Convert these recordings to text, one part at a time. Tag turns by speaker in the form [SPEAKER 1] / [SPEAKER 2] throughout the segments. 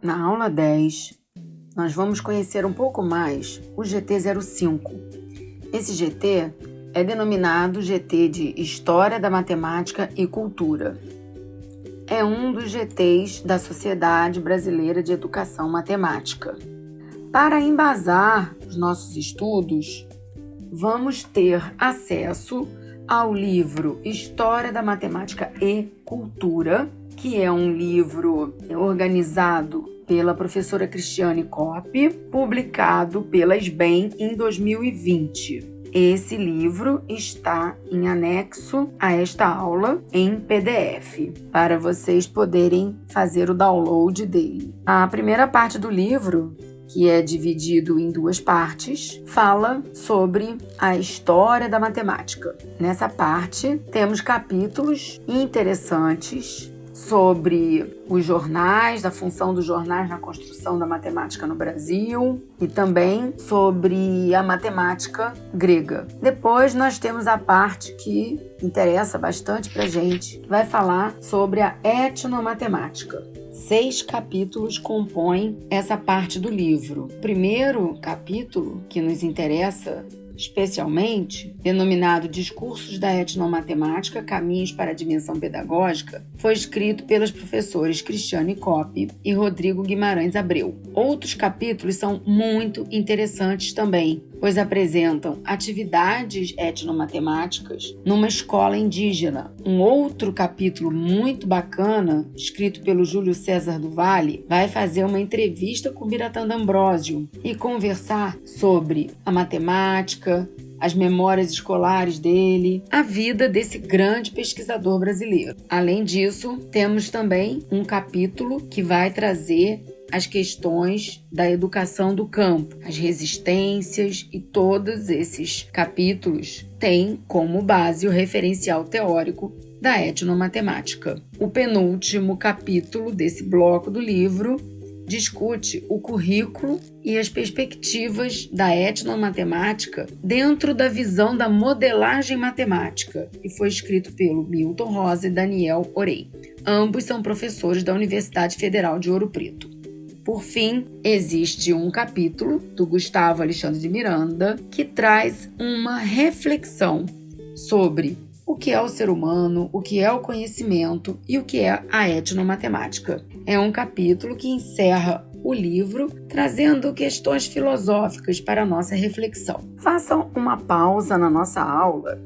[SPEAKER 1] Na aula 10, nós vamos conhecer um pouco mais o GT05. Esse GT é denominado GT de História da Matemática e Cultura. É um dos GTs da Sociedade Brasileira de Educação Matemática. Para embasar os nossos estudos, vamos ter acesso ao livro História da Matemática e Cultura, que é um livro organizado pela professora Cristiane Kopp, publicado pela SBEM em 2020. Esse livro está em anexo a esta aula em PDF, para vocês poderem fazer o download dele. A primeira parte do livro, que é dividido em duas partes, fala sobre a história da matemática. Nessa parte, temos capítulos interessantes sobre os jornais, a função dos jornais na construção da matemática no Brasil e também sobre a matemática grega. Depois nós temos a parte que interessa bastante pra gente, que vai falar sobre a etnomatemática. 6 capítulos compõem essa parte do livro. O primeiro capítulo, que nos interessa especialmente, denominado Discursos da Etnomatemática, Caminhos para a Dimensão Pedagógica, foi escrito pelos professores Cristiane Kopp e Rodrigo Guimarães Abreu. Outros capítulos são muito interessantes também, pois apresentam atividades etnomatemáticas numa escola indígena. Um outro capítulo muito bacana, escrito pelo Júlio César do Vale, vai fazer uma entrevista com Biratã D'Ambrosio e conversar sobre a matemática, as memórias escolares dele, a vida desse grande pesquisador brasileiro. Além disso, temos também um capítulo que vai trazer as questões da educação do campo, as resistências, e todos esses capítulos têm como base o referencial teórico da etnomatemática. O penúltimo capítulo desse bloco do livro discute o currículo e as perspectivas da etnomatemática dentro da visão da modelagem matemática, e foi escrito pelo Milton Rosa e Daniel Orey. Ambos são professores da Universidade Federal de Ouro Preto. Por fim, existe um capítulo do Gustavo Alexandre de Miranda que traz uma reflexão sobre o que é o ser humano, o que é o conhecimento e o que é a etnomatemática. É um capítulo que encerra o livro trazendo questões filosóficas para a nossa reflexão. Façam uma pausa na nossa aula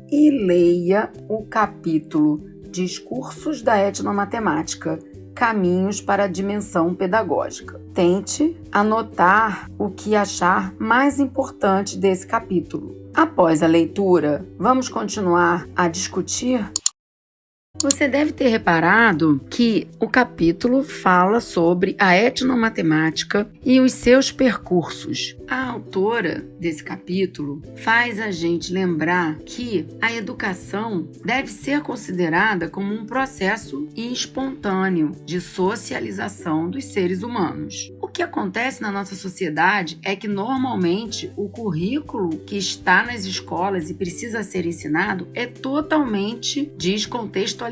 [SPEAKER 1] e leia o capítulo Discursos da Etnomatemática, Caminhos para a Dimensão Pedagógica. Tente anotar o que achar mais importante desse capítulo. Após a leitura, vamos continuar a discutir. Você deve ter reparado que o capítulo fala sobre a etnomatemática e os seus percursos. A autora desse capítulo faz a gente lembrar que a educação deve ser considerada como um processo espontâneo de socialização dos seres humanos. O que acontece na nossa sociedade é que normalmente o currículo que está nas escolas e precisa ser ensinado é totalmente descontextualizado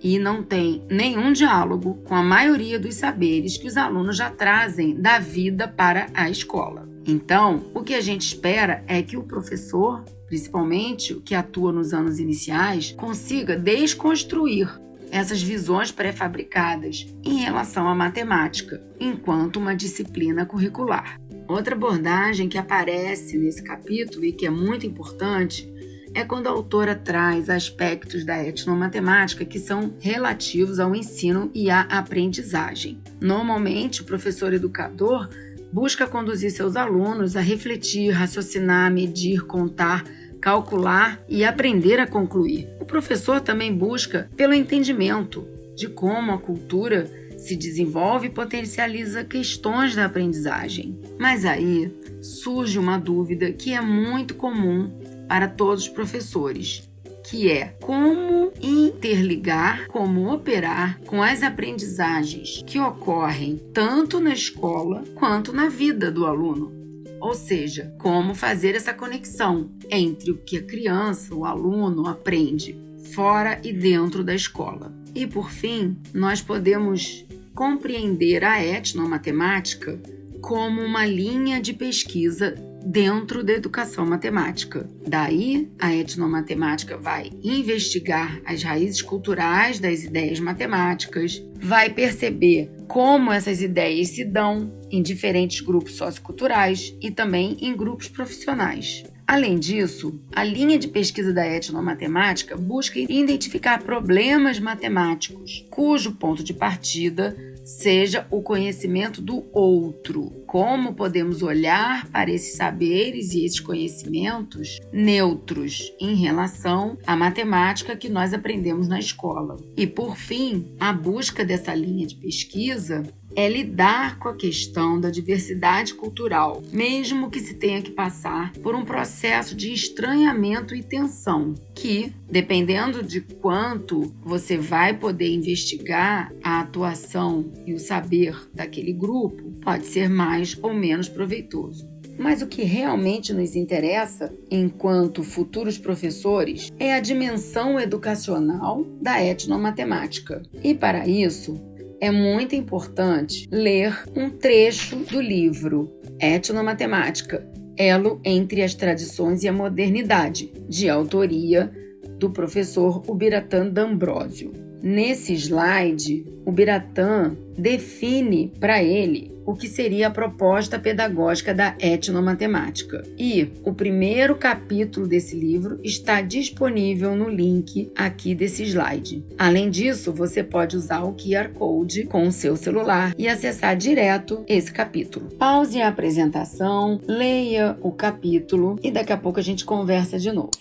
[SPEAKER 1] e não tem nenhum diálogo com a maioria dos saberes que os alunos já trazem da vida para a escola. Então, o que a gente espera é que o professor, principalmente o que atua nos anos iniciais, consiga desconstruir essas visões pré-fabricadas em relação à matemática, enquanto uma disciplina curricular. Outra abordagem que aparece nesse capítulo e que é muito importante é quando a autora traz aspectos da etnomatemática que são relativos ao ensino e à aprendizagem. Normalmente, o professor educador busca conduzir seus alunos a refletir, raciocinar, medir, contar, calcular e aprender a concluir. O professor também busca pelo entendimento de como a cultura se desenvolve e potencializa questões da aprendizagem. Mas aí surge uma dúvida que é muito comum para todos os professores, que é como interligar, como operar com as aprendizagens que ocorrem tanto na escola quanto na vida do aluno. Ou seja, como fazer essa conexão entre o que a criança, o aluno, aprende fora e dentro da escola. E, por fim, nós podemos compreender a etnomatemática como uma linha de pesquisa dentro da educação matemática. Daí, a etnomatemática vai investigar as raízes culturais das ideias matemáticas, vai perceber como essas ideias se dão em diferentes grupos socioculturais e também em grupos profissionais. Além disso, a linha de pesquisa da etnomatemática busca identificar problemas matemáticos, cujo ponto de partida seja o conhecimento do outro. Como podemos olhar para esses saberes e esses conhecimentos neutros em relação à matemática que nós aprendemos na escola. E, por fim, a busca dessa linha de pesquisa é lidar com a questão da diversidade cultural, mesmo que se tenha que passar por um processo de estranhamento e tensão, que, dependendo de quanto você vai poder investigar a atuação e o saber daquele grupo, pode ser mais ou menos proveitoso. Mas o que realmente nos interessa, enquanto futuros professores, é a dimensão educacional da etnomatemática. E, para isso, é muito importante ler um trecho do livro Etnomatemática, Elo entre as Tradições e a Modernidade, de autoria do professor Ubiratã D'Ambrosio. Nesse slide, Ubiratã define para ele o que seria a proposta pedagógica da etnomatemática. E o primeiro capítulo desse livro está disponível no link aqui desse slide. Além disso, você pode usar o QR Code com o seu celular e acessar direto esse capítulo. Pause a apresentação, leia o capítulo e daqui a pouco a gente conversa de novo.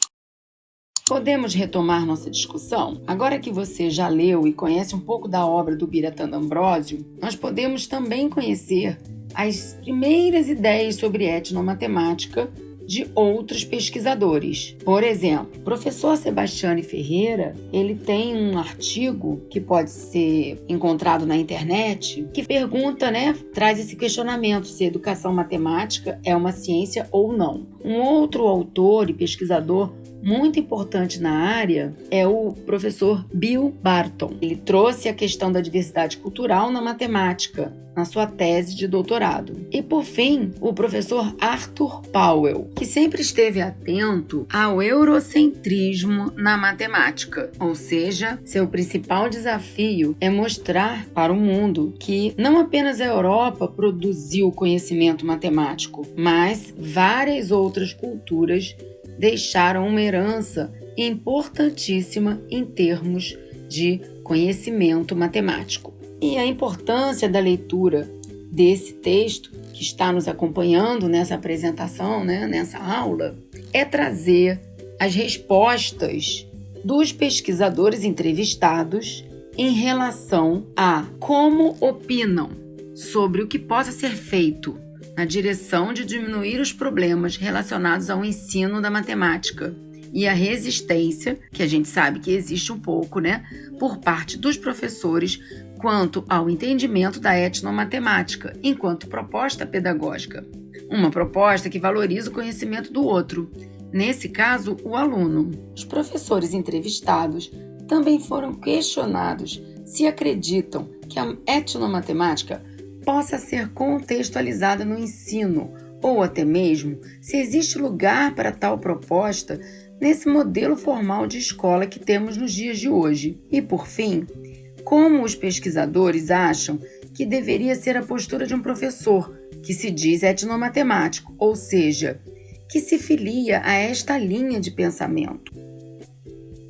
[SPEAKER 1] Podemos retomar nossa discussão? Agora que você já leu e conhece um pouco da obra do Ubiratã D'Ambrosio, nós podemos também conhecer as primeiras ideias sobre etnomatemática de outros pesquisadores. Por exemplo, o professor Sebastiane Ferreira, ele tem um artigo que pode ser encontrado na internet, que pergunta, traz esse questionamento se a educação matemática é uma ciência ou não. Um outro autor e pesquisador muito importante na área é o professor Bill Barton. Ele trouxe a questão da diversidade cultural na matemática, na sua tese de doutorado. E, por fim, o professor Arthur Powell, que sempre esteve atento ao eurocentrismo na matemática, ou seja, seu principal desafio é mostrar para o mundo que não apenas a Europa produziu conhecimento matemático, mas várias outras culturas deixaram uma herança importantíssima em termos de conhecimento matemático. E a importância da leitura desse texto, que está nos acompanhando nessa apresentação, nessa aula, é trazer as respostas dos pesquisadores entrevistados em relação a como opinam sobre o que possa ser feito na direção de diminuir os problemas relacionados ao ensino da matemática e a resistência, que a gente sabe que existe um pouco, por parte dos professores quanto ao entendimento da etnomatemática enquanto proposta pedagógica. Uma proposta que valoriza o conhecimento do outro, nesse caso, o aluno. Os professores entrevistados também foram questionados se acreditam que a etnomatemática possa ser contextualizada no ensino, ou até mesmo se existe lugar para tal proposta nesse modelo formal de escola que temos nos dias de hoje. E, por fim, como os pesquisadores acham que deveria ser a postura de um professor que se diz etnomatemático, ou seja, que se filia a esta linha de pensamento.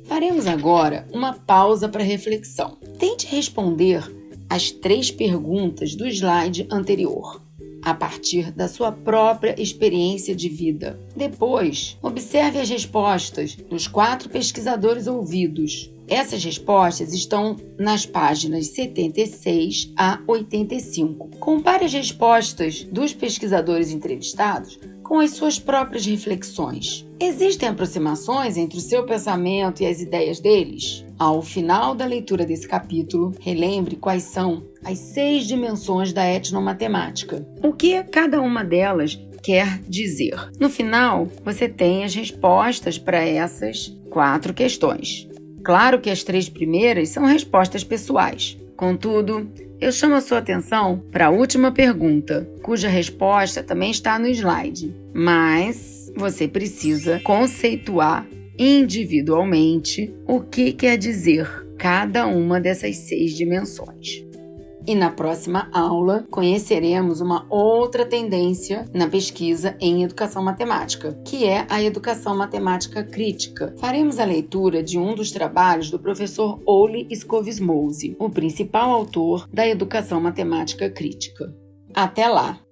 [SPEAKER 1] Faremos agora uma pausa para reflexão. Tente responder as 3 perguntas do slide anterior, a partir da sua própria experiência de vida. Depois, observe as respostas dos 4 pesquisadores ouvidos. Essas respostas estão nas páginas 76 a 85. Compare as respostas dos pesquisadores entrevistados com as suas próprias reflexões. Existem aproximações entre o seu pensamento e as ideias deles? Ao final da leitura desse capítulo, relembre quais são as 6 dimensões da etnomatemática. O que cada uma delas quer dizer? No final, você tem as respostas para essas 4 questões. Claro que as 3 primeiras são respostas pessoais, Contudo, eu chamo a sua atenção para a última pergunta, cuja resposta também está no slide, mas você precisa conceituar individualmente o que quer dizer cada uma dessas 6 dimensões. E na próxima aula, conheceremos uma outra tendência na pesquisa em educação matemática, que é a educação matemática crítica. Faremos a leitura de um dos trabalhos do professor Ole Skovismose, o principal autor da educação matemática crítica. Até lá!